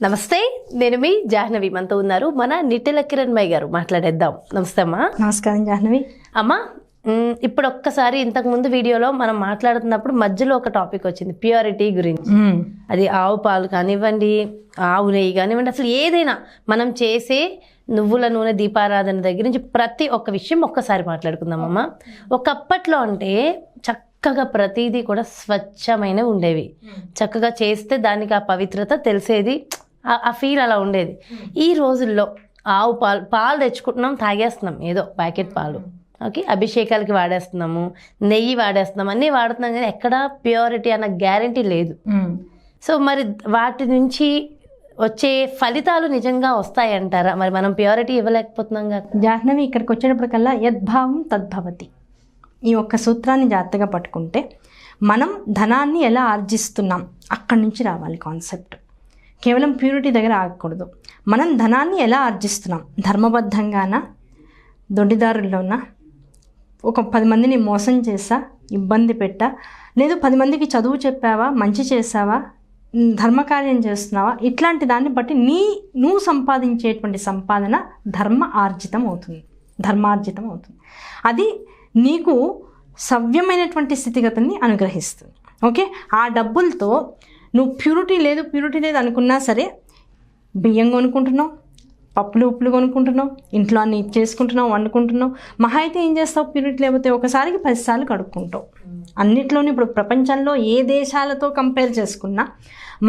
నమస్తే, నేను మీ జాహ్నవి. మనతో ఉన్నారు మన నిట్టెల కిరణ్మయ్య గారు. మాట్లాడేద్దాం. నమస్తే అమ్మా. నమస్కారం జాహ్నవి. అమ్మా, ఇప్పుడు ఒక్కసారి ఇంతకుముందు వీడియోలో మనం మాట్లాడుతున్నప్పుడు మధ్యలో ఒక టాపిక్ వచ్చింది, ప్యూరిటీ గురించి. అది ఆవు పాలు కానివ్వండి, ఆవు నెయ్యి కానివ్వండి, అసలు ఏదైనా మనం చేసే నువ్వుల నూనె దీపారాధన దగ్గర నుంచి ప్రతి ఒక్క విషయం ఒక్కసారి మాట్లాడుకుందామమ్మా. ఒకప్పట్లో అంటే చక్కగా ప్రతిదీ కూడా స్వచ్ఛమైనవి ఉండేవి. చక్కగా చేస్తే దానికి ఆ పవిత్రత తెలిసేది, ఆ ఫీల్ అలా ఉండేది. ఈ రోజుల్లో ఆవు పాలు తెచ్చుకుంటున్నాం, తాగేస్తున్నాం ఏదో ప్యాకెట్ పాలు. ఓకే, అభిషేకాలకి వాడేస్తున్నాము, నెయ్యి వాడేస్తున్నాం, అన్నీ వాడుతున్నాం, కానీ ఎక్కడా ప్యూరిటీ అన్న గ్యారంటీ లేదు. సో మరి వాటి నుంచి వచ్చే ఫలితాలు నిజంగా వస్తాయంటారా? మరి మనం ప్యూరిటీ ఇవ్వలేకపోతున్నాం కదా జాహ్నవి. ఇక్కడికి వచ్చేటప్పటికల్లా యద్భావం తద్భవతి, ఈ ఒక్క సూత్రాన్ని జాగ్రత్తగా పట్టుకుంటే మనం ధనాన్ని ఎలా ఆర్జిస్తున్నాం అక్కడి నుంచి రావాలి కాన్సెప్ట్. కేవలం ప్యూరిటీ దగ్గర ఆగకూడదు. మనం ధనాన్ని ఎలా ఆర్జిస్తున్నాం, ధర్మబద్ధంగానా, దొడ్డిదారుల్లోనా, ఒక 10 మందిని మోసం చేసా, ఇబ్బంది పెట్టా, లేదు 10 మందికి చదువు చెప్పావా, మంచి చేసావా, ధర్మకార్యం చేస్తున్నావా, ఇట్లాంటి దాన్ని బట్టి నువ్వు సంపాదించేటువంటి సంపాదన ధర్మార్జితం అవుతుంది. అది నీకు సవ్యమైనటువంటి స్థితిగతుల్ని అనుగ్రహిస్తుంది. ఓకే, ఆ డబ్బులతో నువ్వు ప్యూరిటీ లేదు అనుకున్నా సరే, బియ్యం కొనుక్కుంటున్నావు, పప్పులు ఉప్పులు కొనుక్కుంటున్నావు, ఇంట్లో అన్ని చేసుకుంటున్నావు, వండుకుంటున్నావు. మహా అయితే ఏం చేస్తావు, ప్యూరిటీ లేకపోతే ఒకసారికి 10 సార్లు కడుక్కుంటావు. అన్నిట్లోనే ఇప్పుడు ప్రపంచంలో ఏ దేశాలతో కంపేర్ చేసుకున్నా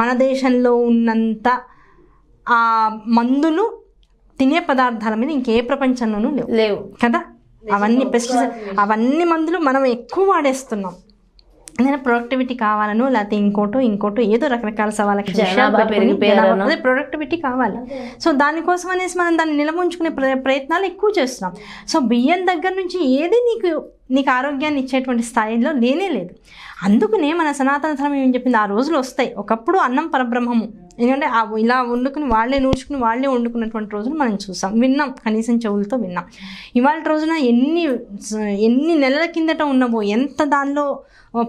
మన దేశంలో ఉన్నంత ఆ మందులు తినే పదార్థాల మీద ఇంకే ప్రపంచంలోనూ లేవు కదా. అవన్నీ పెస్టిసైడ్, అవన్నీ మందులు మనం ఎక్కువ వాడేస్తున్నాం. ఏదైనా ప్రొడక్టివిటీ కావాలనో, లేకపోతే ఇంకోటో ఏదో రకరకాల సవాళ్ళకి అదే ప్రొడక్టివిటీ కావాలి. సో దానికోసం అనేసి మనం దాన్ని నిలబుంచుకునే ప్రయత్నాలు ఎక్కువ చేస్తున్నాం. సో బియ్యం దగ్గర నుంచి ఏది నీకు ఆరోగ్యాన్ని ఇచ్చేటువంటి స్థాయిలో లేదు. అందుకనే మన సనాతన ధర్మం ఏం చెప్పింది, ఆ రోజులు వస్తాయి. ఒకప్పుడు అన్నం పరబ్రహ్మము, ఎందుకంటే ఇలా వండుకుని వాళ్ళే నూర్చుకుని వాళ్ళే వండుకున్నటువంటి రోజులు మనం చూసాం, విన్నాం, కనీసం చెవులతో విన్నాం. ఇవాళ రోజున ఎన్ని నెలల కిందట ఉన్నవో, ఎంత దానిలో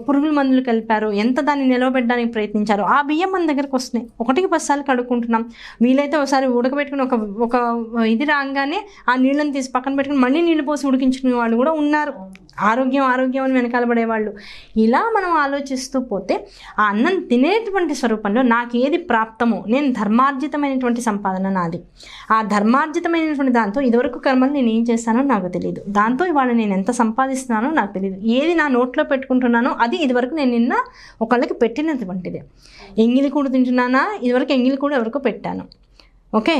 పురుగుల మందులు కలిపారు, ఎంత దాన్ని నిలవబెట్టడానికి ప్రయత్నించారు. ఆ బియ్యం మన దగ్గరకు వస్తున్నాయి. 1కి 10 సార్లు కడుక్కుంటున్నాం. వీలైతే ఒకసారి ఉడకబెట్టుకుని ఒక ఇది రాగానే ఆ నీళ్ళని తీసి పక్కన పెట్టుకుని మళ్ళీ నీళ్ళు పోసి ఉడికించుకునే వాళ్ళు కూడా ఉన్నారు. ఆరోగ్యం అని వెనకాల పడేవాళ్ళు. ఇలా మనం ఆలోచిస్తూ పోతే ఆ అన్నం తినేటువంటి స్వరూపంలో నాకు ఏది ప్రాప్తమో, నేను ధర్మార్జితమైనటువంటి సంపాదన నాది. ఆ ధర్మార్జితమైనటువంటి దాంతో ఇదివరకు కర్మలు నేను ఏం చేస్తానో నాకు తెలియదు, దాంతో ఇవాళ నేను ఎంత సంపాదిస్తున్నానో నాకు తెలియదు, ఏది నా నోట్లో పెట్టుకుంటున్నానో అది ఇదివరకు నేను నిన్న ఒకళ్ళకి పెట్టినటువంటిదే. ఎంగిలి కూడా తింటున్నానా, ఇదివరకు ఎంగిలి కూడా ఎవరికో పెట్టాను. ఓకే,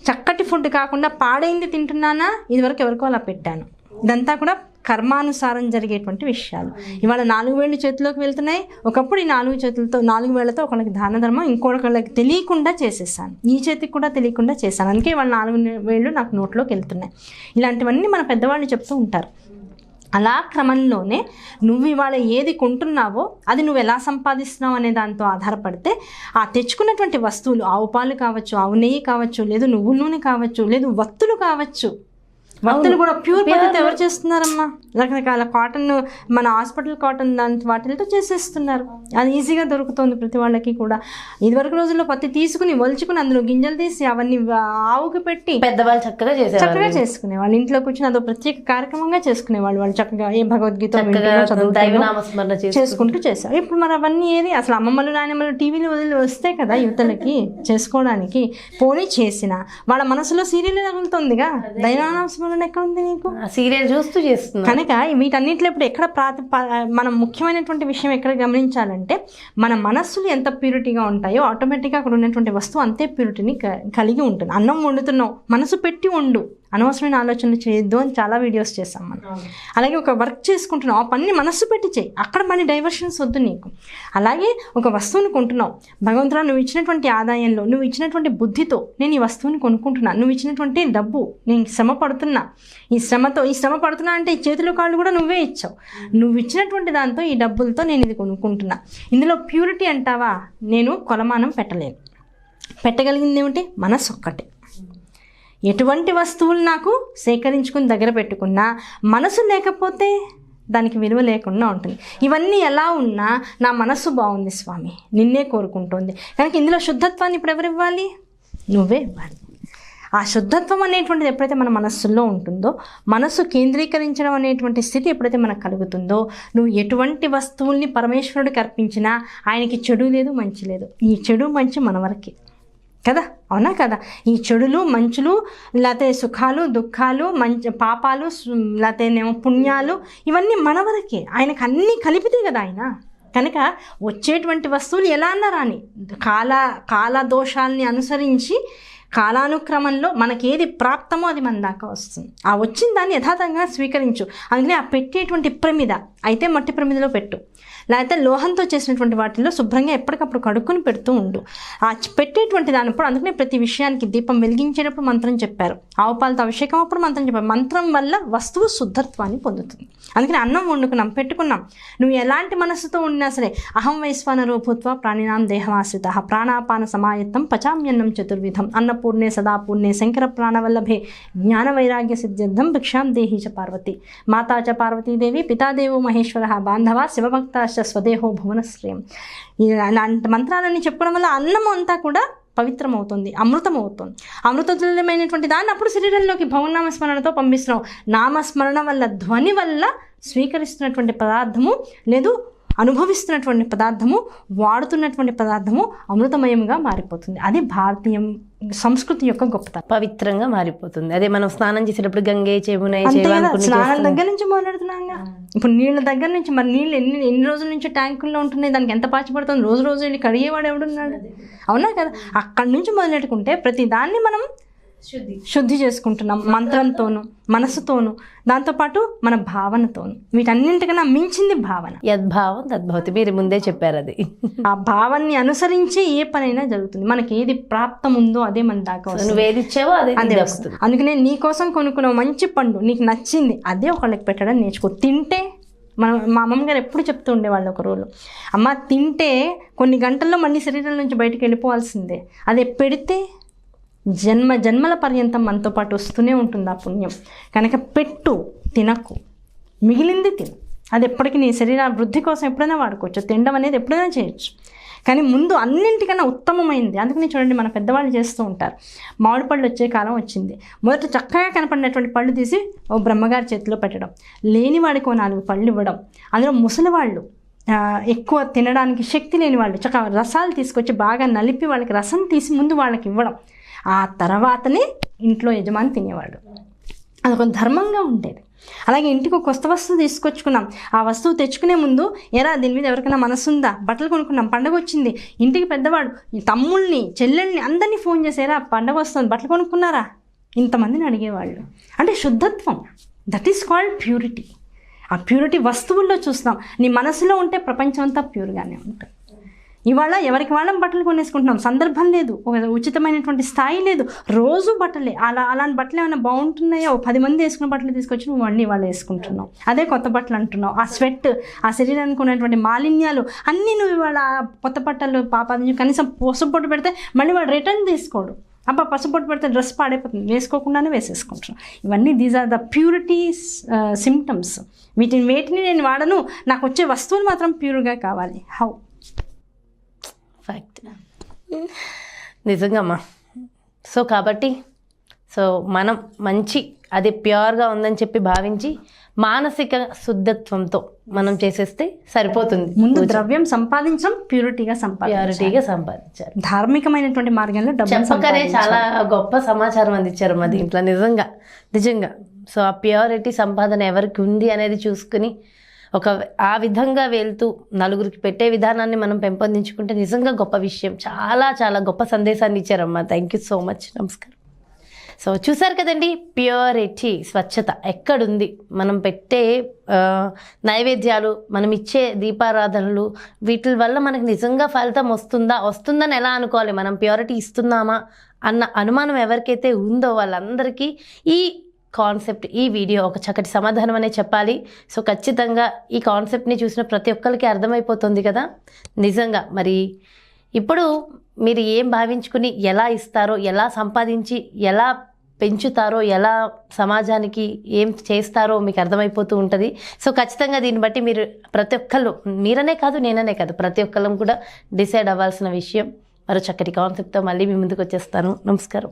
చక్కటి ఫుడ్ కాకుండా పాడైంది తింటున్నానా, ఇదివరకు ఎవరికో అలా పెట్టాను. ఇదంతా కూడా కర్మానుసారం జరిగేటువంటి విషయాలు. ఇవాళ 4 వేళ్ళు చేతిలోకి వెళ్తున్నాయి. ఒకప్పుడు ఈ 4 వేళ్లతో ఒకళ్ళకి దాన ధర్మం, ఇంకొకళ్ళకి తెలియకుండా చేసేసాను, ఈ చేతికి కూడా తెలియకుండా చేశాను, అందుకే ఇవాళ 4 వేళ్ళు నాకు నోట్లోకి వెళ్తున్నాయి. ఇలాంటివన్నీ మన పెద్దవాళ్ళు చెప్తూ ఉంటారు. అలా క్రమంలోనే నువ్వు ఇవాళ ఏది కొంటున్నావో అది నువ్వు ఎలా సంపాదిస్తున్నావు అనే దాంతో ఆధారపడితే ఆ తెచ్చుకున్నటువంటి వస్తువులు, ఆవు పాలు కావచ్చు, ఆవు నెయ్యి కావచ్చు, లేదు నువ్వు నూనె కావచ్చు, లేదు వత్తులు కావచ్చు. వత్తులు కూడా ప్యూర్ పద్ధతి ఎవరు చేస్తున్నారమ్మా? రకరకాల కాటన్, మన హాస్పిటల్ కాటన్ వాటితో చేసేస్తున్నారు. అది ఈజీగా దొరుకుతుంది ప్రతి వాళ్ళకి కూడా. ఇదివరకు రోజుల్లో పత్తి తీసుకుని ఒలుచుకుని అందులో గింజలు తీసి అవన్నీ ఆవుకి పెట్టి పెద్దవాళ్ళు చక్కగా చేసుకునేవాళ్ళు. ఇంట్లో కూర్చొని అదో ప్రత్యేక కార్యక్రమంగా చేసుకునేవాళ్ళు. వాళ్ళు చక్కగా ఏ భగవద్గీత చేసుకుంటూ చేశారు. ఇప్పుడు మరి అవన్నీ ఏది, అసలు అమ్మమ్మలు నాయనమ్మలు టీవీలు వదిలి వస్తే కదా యువతలకి చేసుకోవడానికి. పోనీ చేసిన వాళ్ళ మనసులో సీరియల్ తగులుతుందిగా, దైవానాంశం ఎక్కడ ఉంది నీకు, సీరియల్ చూస్తూ చేస్తున్నా. కనుక వీటన్నిటిలో ఇప్పుడు ఎక్కడ మనం ముఖ్యమైనటువంటి విషయం ఎక్కడ గమనించాలంటే, మన మనస్సులు ఎంత ప్యూరిటీగా ఉంటాయో ఆటోమేటిక్గా అక్కడ ఉన్నటువంటి వస్తువు అంతే ప్యూరిటీని కలిగి ఉంటుంది. అన్నం వండుతున్నావు, మనసు పెట్టి వండు, అనవసరమైన ఆలోచనలు చేయొద్దు అని చాలా వీడియోస్ చేసాం మనం. అలాగే ఒక వర్క్ చేసుకుంటున్నావు, ఆ పని మనస్సు పెట్టి చేయి, అక్కడ మళ్ళీ డైవర్షన్స్ వద్దు నీకు. అలాగే ఒక వస్తువుని కొంటున్నావు, భగవంతుడా నువ్వు ఇచ్చినటువంటి ఆదాయంలో, నువ్వు ఇచ్చినటువంటి బుద్ధితో నేను ఈ వస్తువుని కొనుక్కుంటున్నా, నువ్వు ఇచ్చినటువంటి డబ్బు, నేను శ్రమ పడుతున్నా, ఈ శ్రమ పడుతున్నా అంటే ఈ చేతులు కాళ్ళు కూడా నువ్వే ఇచ్చావు, నువ్వు ఇచ్చినటువంటి దాంతో ఈ డబ్బులతో నేను ఇది కొనుక్కుంటున్నా. ఇందులో ప్యూరిటీ అంటావా, నేను కొలమానం పెట్టలేను. పెట్టగలిగింది ఏమిటి, మనస్సు ఒక్కటే. ఎటువంటి వస్తువులు నాకు సేకరించుకుని దగ్గర పెట్టుకున్నా మనసు లేకపోతే దానికి విలువ లేకుండా ఉంటుంది. ఇవన్నీ ఎలా ఉన్నా నా మనస్సు బాగుంది స్వామి, నిన్నే కోరుకుంటోంది కనుక ఇందులో శుద్ధత్వాన్ని ఇప్పుడు ఎవరు ఇవ్వాలి? నువ్వే ఇవ్వాలి. ఆ శుద్ధత్వం అనేటువంటిది ఎప్పుడైతే మన మనస్సులో ఉంటుందో, మనస్సు కేంద్రీకరించడం అనేటువంటి స్థితి ఎప్పుడైతే మనకు కలుగుతుందో, నువ్వు ఎటువంటి వస్తువుల్ని పరమేశ్వరుడికి అర్పించినా ఆయనకి చెడు లేదు, మంచి లేదు. ఈ చెడు మంచి మన వరకే కదా, అవునా కదా? ఈ చెడులు మంచులు, లేకపోతే సుఖాలు దుఃఖాలు, మంచి పాపాలు, లేకపోతేనేమో పుణ్యాలు, ఇవన్నీ మన వరకే. ఆయనకు అన్నీ కలిపితే కదా ఆయన. కనుక వచ్చేటువంటి వస్తువులు ఎలా అన్నా రాని, కాల దోషాలని అనుసరించి కాలానుక్రమంలో మనకేది ప్రాప్తమో అది మన దాకా వస్తుంది. ఆ వచ్చిన దాన్ని యథార్థంగా స్వీకరించు. అందుకని ఆ పెట్టేటువంటి ప్రమిద అయితే మట్టి ప్రమిదలో పెట్టు, లేకపోతే లోహంతో చేసినటువంటి వాటిల్లో శుభ్రంగా ఎప్పటికప్పుడు కడుక్కుని పెడుతూ ఉండు. ఆ పెట్టేటువంటి దానిప్పుడు అందుకనే ప్రతి విషయానికి దీపం వెలిగించేటప్పుడు మంత్రం చెప్పారు, ఆవు పాలతో అభిషేకం అప్పుడు మంత్రం చెప్పారు. మంత్రం వల్ల వస్తువు శుద్ధత్వాన్ని పొందుతుంది. అందుకని అన్నం వండుకున్నాం, పెట్టుకున్నాం, నువ్వు ఎలాంటి మనస్సుతో ఉన్నా సరే, అహం వైశ్వానరో భూత్వా ప్రాణినాం దేహమాశ్రిత ప్రాణాపాన సమాయత్తం పచామ్యన్నం చతుర్విధం అన్నపూర్ణే సదాపూర్ణే శంకర ప్రాణవల్లభే జ్ఞాన వైరాగ్య సిద్ధ్యర్థం భిక్షాం దేహి చ పార్వతి మాతా చ పార్వతీదేవి పితాదేవో మహేశ్వర బాంధవ శివభక్త స్వదేహో భువనశ్రేయం. ఇలాంటి మంత్రాలన్నీ చెప్పుకోవడం వల్ల అన్నం అంతా కూడా పవిత్రమవుతుంది, అమృతమవుతుంది. అమృతతుల్యమైనటువంటి దాన్ని అప్పుడు శరీరంలోకి భవనామస్మరణతో పంపిస్తున్నాం. నామస్మరణ వల్ల, ధ్వని వల్ల స్వీకరిస్తున్నటువంటి పదార్థము లేదు, అనుభవిస్తున్నటువంటి పదార్థము, వాడుతున్నటువంటి పదార్థము అమృతమయంగా మారిపోతుంది. అది భారతీయ సంస్కృతి యొక్క గొప్పతనం. పవిత్రంగా మారిపోతుంది. అదే మనం స్నానం చేసేటప్పుడు గంగే చెమునై స్నానం దగ్గర నుంచి మొదలెడుతున్నాగా. ఇప్పుడు నీళ్ళ దగ్గర నుంచి, మరి నీళ్ళు ఎన్ని రోజుల నుంచి ట్యాంకుల్లో ఉంటున్నాయి, దానికి ఎంత పాచి పడుతుంది, రోజు వెళ్ళి కడిగేవాడు ఎవడున్నాడు, అవునా కదా? అక్కడి నుంచి మొదలెట్టుకుంటే ప్రతి దాన్ని మనం శుద్ధి చేసుకుంటున్నాం, మంత్రంతోనూ మనసుతోనూ, దాంతోపాటు మన భావనతోనూ. వీటన్నింటికన్నా మించింది భావన. యద్భావం తద్భవతి, మీరు ముందే చెప్పారు. అది ఆ భావాన్ని అనుసరించి ఏ పనైనా జరుగుతుంది. మనకి ఏది ప్రాప్తం ఉందో అదే మన దాకా వస్తుంది. నువ్వు ఏది ఇచ్చావో అదే వస్తుంది. అందుకనే నీ కోసం కొనుక్కున్న మంచి పండు నీకు నచ్చింది, అదే ఒకళ్ళకి పెట్టడం నేర్చుకో. తింటే మా అమ్మమ్మ గారు ఎప్పుడు చెప్తూ ఉండేవాళ్ళు ఒక రోజు, అమ్మ తింటే కొన్ని గంటల్లో మళ్ళీ శరీరం నుంచి బయటకు వెళ్ళిపోవాల్సిందే, అదే పెడితే జన్మల పర్యంతం మనతో పాటు వస్తూనే ఉంటుంది ఆ పుణ్యం. కనుక పెట్టు, తినకు, మిగిలింది తిను. అది ఎప్పటికీ నీ శరీర వృద్ధి కోసం ఎప్పుడైనా వాడుకోవచ్చు, తినడం అనేది ఎప్పుడైనా చేయొచ్చు. కానీ ముందు అన్నింటికన్నా ఉత్తమమైంది. అందుకని చూడండి, మన పెద్దవాళ్ళు చేస్తూ ఉంటారు, మామిడి పళ్ళు వచ్చే కాలం వచ్చింది, మొదట చక్కగా కనపడినటువంటి పళ్ళు తీసి ఓ బ్రహ్మగారి చేతిలో పెట్టడం, లేని వాడికి 4 పళ్ళు ఇవ్వడం, అందులో ముసలి వాళ్ళు, ఎక్కువ తినడానికి శక్తి లేని వాళ్ళు చక్కగా రసాలు తీసుకొచ్చి బాగా నలిపి వాళ్ళకి రసం తీసి ముందు వాళ్ళకి ఇవ్వడం, ఆ తర్వాతనే ఇంట్లో యజమాని తినేవాడు. అదొక ధర్మంగా ఉండేది. అలాగే ఇంటికి ఒక కొత్త వస్తువు తీసుకొచ్చుకున్నాం, ఆ వస్తువు తెచ్చుకునే ముందు ఎరా దీని మీద ఎవరికైనా మనసుందా, బట్టలు కొనుక్కున్నాం, పండగ వచ్చింది, ఇంటికి పెద్దవాడు తమ్ముళ్ళని చెల్లెల్ని అందరినీ ఫోన్ చేసారా పండగ వస్తుంది బట్టలు కొనుక్కున్నారా, ఇంతమందిని అడిగేవాళ్ళు. అంటే శుద్ధత్వం, దట్ ఈస్ కాల్డ్ ప్యూరిటీ. ఆ ప్యూరిటీ వస్తువుల్లో చూస్తాం. నీ మనసులో ఉంటే ప్రపంచం అంతా ప్యూర్గానే ఉంటుంది. ఇవాళ ఎవరికి వాళ్ళం బట్టలు కొనేసుకుంటున్నాం, సందర్భం లేదు, ఒక ఉచితమైనటువంటి స్థాయి లేదు, రోజు బట్టలే. అలాంటి బట్టలు ఏమైనా బాగుంటున్నాయో, 10 మంది వేసుకున్న బట్టలు తీసుకొచ్చి నువ్వు అన్నీ వాళ్ళు వేసుకుంటున్నావు, అదే కొత్త బట్టలు అంటున్నావు. ఆ స్వెట్, ఆ శరీరానికి ఉన్నటువంటి మాలిన్యాలు అన్నీ నువ్వు ఇవాళ కొత్త బట్టలు పాపాది కనీసం పసుపు పెడితే మళ్ళీ వాడు రిటర్న్ తీసుకోడు. అబ్బా పసుపు పెడితే డ్రెస్ పాడైపోతుంది, వేసుకోకుండానే వేసేసుకుంటున్నాం. ఇవన్నీ these are the purity symptoms. వేటిని నేను వాడను, నాకు వచ్చే వస్తువులు మాత్రం ప్యూర్గా కావాలి. హౌ? ఫ్యాక్ట్, నిజంగా అమ్మా. సో కాబట్టి మనం మంచి అది ప్యూర్గా ఉందని చెప్పి భావించి మానసిక శుద్ధత్వంతో మనం చేసేస్తే సరిపోతుంది. ముందు ద్రవ్యం సంపాదించడం, ప్యూరిటీగా సంపాదించారు. ధార్మికమైనటువంటి మార్గంలో చెప్పకనే చాలా గొప్ప సమాచారం అందించారు మా దీంట్లో, నిజంగా. సో ఆ ప్యూరిటీ సంపాదన ఎవరికి ఉంది అనేది చూసుకుని ఆ విధంగా వెళ్తూ నలుగురికి పెట్టే విధానాన్ని మనం పెంపొందించుకుంటే నిజంగా గొప్ప విషయం. చాలా చాలా గొప్ప సందేశాన్ని ఇచ్చారమ్మా. Thank you so much. నమస్కారం. సో చూసారు కదండి, ప్యూరిటీ, స్వచ్ఛత ఎక్కడుంది. మనం పెట్టే నైవేద్యాలు, మనం ఇచ్చే దీపారాధనలు, వీటి వల్ల మనకు నిజంగా ఫలితం వస్తుందని ఎలా అనుకోవాలి, మనం ప్యూరిటీ ఇస్తున్నామా అన్న అనుమానం ఎవరికైతే ఉందో వాళ్ళందరికీ ఈ కాన్సెప్ట్, ఈ వీడియో ఒక చక్కటి సమాధానం అనే చెప్పాలి. సో ఖచ్చితంగా ఈ కాన్సెప్ట్ని చూసిన ప్రతి ఒక్కరికి అర్థమైపోతుంది కదా. నిజంగా మరి ఇప్పుడు మీరు ఏం భావించుకుని ఎలా ఇస్తారో, ఎలా సంపాదించి ఎలా పెంచుతారో, ఎలా సమాజానికి ఏం చేస్తారో మీకు అర్థమైపోతూ ఉంటుంది. సో ఖచ్చితంగా దీన్ని బట్టి మీరు ప్రతి ఒక్కళ్ళు, మీరనే కాదు నేననే కాదు, ప్రతి ఒక్కళ్ళం కూడా డిసైడ్ అవ్వాల్సిన విషయం. మరో చక్కటి కాన్సెప్ట్తో మళ్ళీ మీ ముందుకు వచ్చేస్తాను. నమస్కారం.